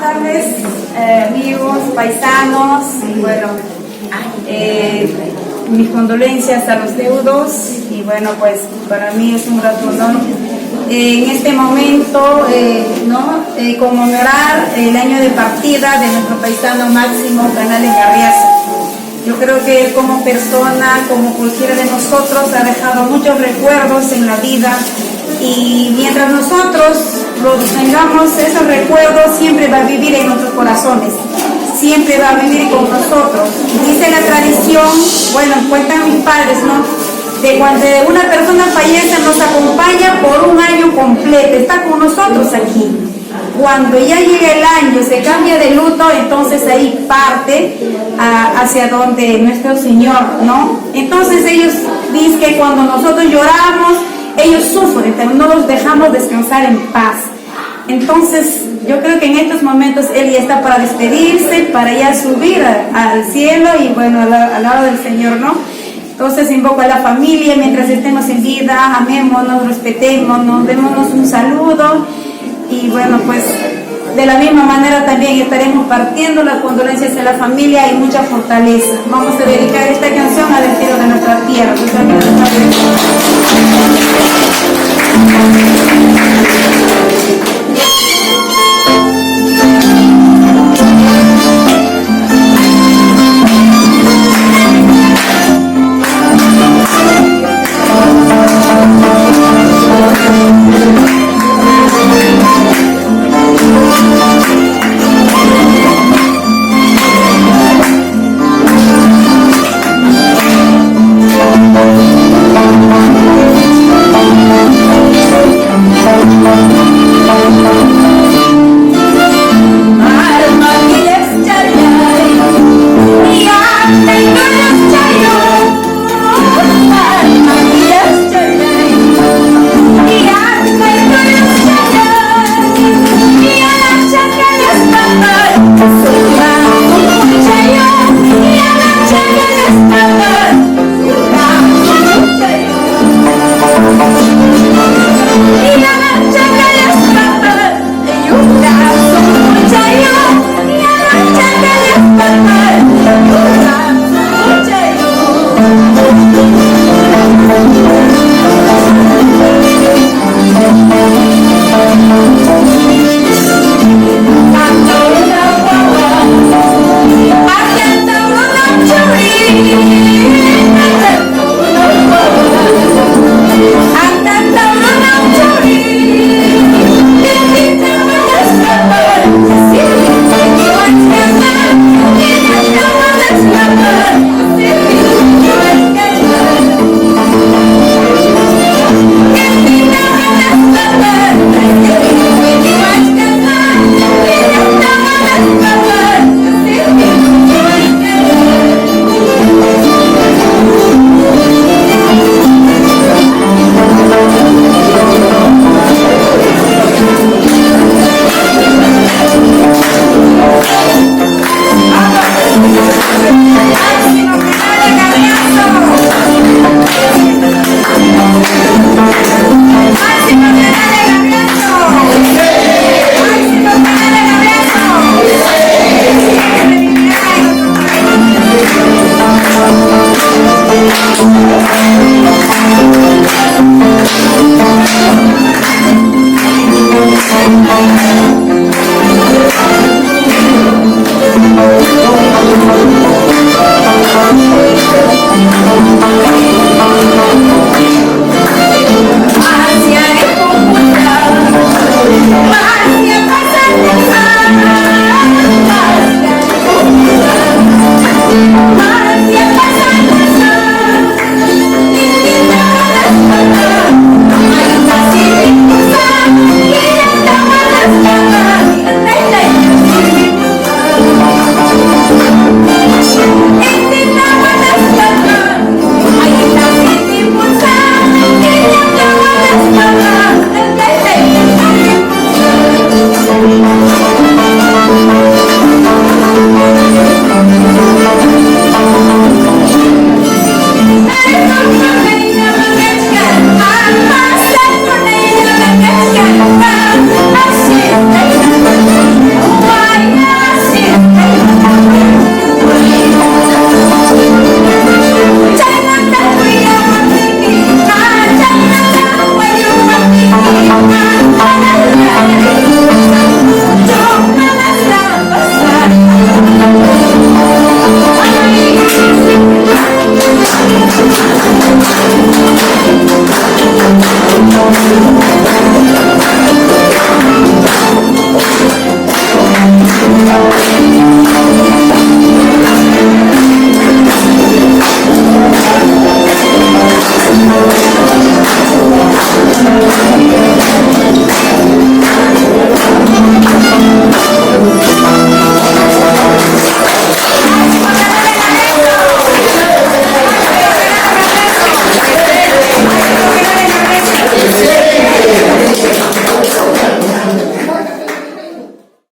tardes, amigos, paisanos, y bueno, mis condolencias a los deudos, y bueno, pues para mí es un grato honor en este momento conmemorar el año de partida de nuestro paisano Máximo Canales Garriazo. Yo creo que él como persona, como cualquiera de nosotros, ha dejado muchos recuerdos en la vida, y mientras nosotros los tengamos, esos recuerdos siempre va a vivir en nuestros corazones, siempre va a vivir con nosotros. Dice la tradición, bueno, cuentan mis padres, ¿no?, de cuando una persona fallece nos acompaña por un año completo, está con nosotros aquí. Cuando ya llega el año, se cambia de luto, entonces ahí parte hacia donde nuestro Señor, ¿no? Entonces ellos dicen que cuando nosotros lloramos, ellos sufren, pero no los dejamos descansar en paz. Entonces yo creo que en estos momentos Él ya está para despedirse, para ya subir al cielo y bueno, al lado del Señor, ¿no? Entonces invoco a la familia, mientras estemos en vida, amémonos, respetémonos, démonos un saludo, y bueno, pues de la misma manera también estaremos partiendo las condolencias a la familia y mucha fortaleza. Vamos a dedicar esta canción al destino de nuestra tierra. Pues,